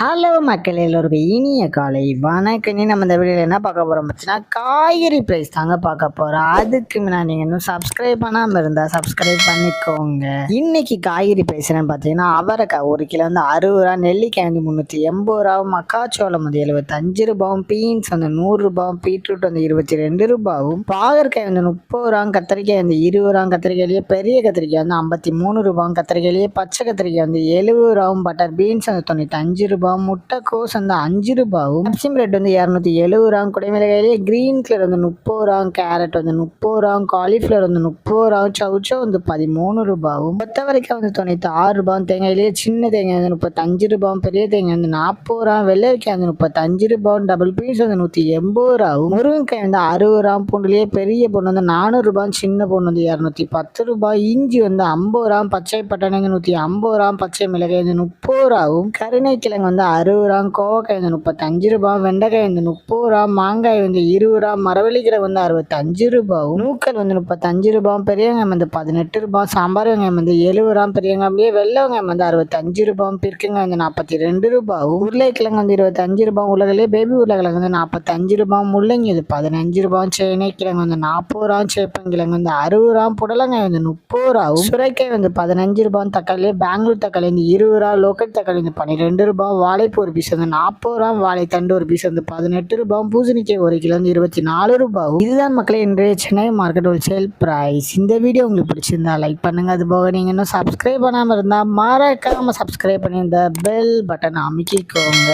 Hello மக்கள் எல்லோருக்கும் இனிய காலை வணக்கம். நம்ம இந்த வீடியோவில் என்ன பார்க்க போகிறோம் பார்த்தீங்கன்னா, காய்கறி ப்ரைஸ் தாங்க பார்க்க போகிறோம். அதுக்கு முன்னாடி நீங்கள் இன்னும் சப்ஸ்கிரைப் பண்ணாமல் இருந்தால் சப்ஸ்கிரைப் பண்ணிக்கோங்க. இன்னைக்கு காய்கறி ப்ரைஸ் என்னன்னு பார்த்தீங்கன்னா, அவரைக்காய் 1 கிலோ வந்து 60 ரூபா, நெல்லிக்காய் வந்து 380 ரூபா, மக்காச்சோளம் வந்து 75 ரூபாவும், பீன்ஸ் வந்து 100 ரூபாவும், பீட்ரூட் வந்து 22 ரூபாவும், பாகற்காய் வந்து 30 ரூபாவும், கத்திரிக்காய் வந்து 20 ரூபாவும், கத்திரிக்காயிலேயே பெரிய கத்திரிக்காய் வந்து 53 ரூபாவும், கத்திரிக்காயிலேயே பச்சை கத்திரிக்காய் வந்து 70 ரூபாவும், பட்டர் பீன்ஸ் வந்து 95 ரூபா, முட்டைக்கோஸ் வந்து 5 ரூபாவும், பப்சிம் பிரெட் வந்து 270 ரூபாவும், குடைமிளகாயிலேயே கிரீன் கலர் வந்து 30 ரூபாவும், கேரட் வந்து 30 ரூபாவும், காலிஃப்ளவர் வந்து 30 ரூபாவும், சவுச்சோ வந்து 13 ரூபாவும், கொத்தவரைக்காய் வந்து 96 ரூபாவும், தேங்காயிலேயே சின்ன தேங்காய் வந்து 35 ரூபாவும், பெரிய தேங்காய் வந்து 40 ரூபாவும், வெள்ளரிக்காய் வந்து 35 ரூபாவும், டபுள் பீன்ஸ் வந்து 180 ரூபாவும், முருங்கைக்காய் வந்து 60 ரூபாவும், பூண்டுலேயே பெரிய பூண்டு வந்து 400 ரூபாவும், சின்ன பூண்டு வந்து 210 ரூபாய், இஞ்சி வந்து 50 ரூபாவும், பச்சை பட்டாணி வந்து 150 ரூபாவும், பச்சை மிளகாய் வந்து 30 ரூபாவும், கருணை கிழங்கு வந்து 60 ரூபாவும், கோவக்காய் வந்து 35 ரூபாவும், வெண்டைக்காய் வந்து 30 ரூபாவும், மாங்காய் வந்து 20 ரூபாவும், மரவள்ளி கிழங்கு வந்து 65 ரூபாவும், நூக்கல் வந்து 35 ரூபாவும், பெரிய வெங்காயம் வந்து 18 ரூபாவும், சாம்பார் வெங்காயம் வந்து 70 ரூபாவும், பெரிய வெங்காயம்லேயே வெள்ளை வெங்காயம் வந்து 65 ரூபாவும், பிற்கங்காய் வந்து 42 ரூபாவும், உருளைக்கிழங்கு வந்து 25 ரூபாவும், உலகிலே பேபி உருளைக்கிழங்கு வந்து 45 ரூபாவும், முள்ளங்கி வந்து 15 ரூபாவும், சேனை கிழங்கு வந்து 40 ரூபாவும், சேப்பங்கிழங்கு வந்து 60 ரூபாவும், புடலங்காய் வந்து 30 ரூபாவும், சுரைக்காய் வந்து 15 ரூபாவும், தக்காளியே பெங்களூர் தக்காளி வந்து 20 ரூபா, லோக்கல் தக்காளி வந்து 12 ரூபாய், வாழைப்பூ ஒரு பீஸ் வந்து 40 ரூபா, வாழைத்தண்டு ஒரு பீஸ் வந்து 18 ரூபாயும், பூசணிக்காய் 1 கிலோ வந்து 24 ரூபாயும். இதுதான் மக்களே இன்றைய சென்னை மார்க்கெட் ஹோல்சேல் பிரைஸ். இந்த வீடியோ உங்களுக்கு பிடிச்சிருந்தா லைக் பண்ணுங்க. அது போக நீங்க இன்னும் சப்ஸ்கிரைப் பண்ணாமல் இருந்தால் மறக்காம சப்ஸ்கிரைப் பண்ணி இந்த பெல் பட்டன் அமைக்கிக்கோங்க.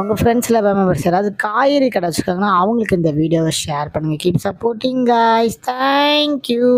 உங்கள் ஃப்ரெண்ட்ஸில் மெம்பர்ஸ் யாராவது காய்கறி கடை வச்சுருக்காங்கன்னா அவங்களுக்கு இந்த வீடியோவை ஷேர் பண்ணுங்கள். Keep supporting guys. தேங்க்யூ.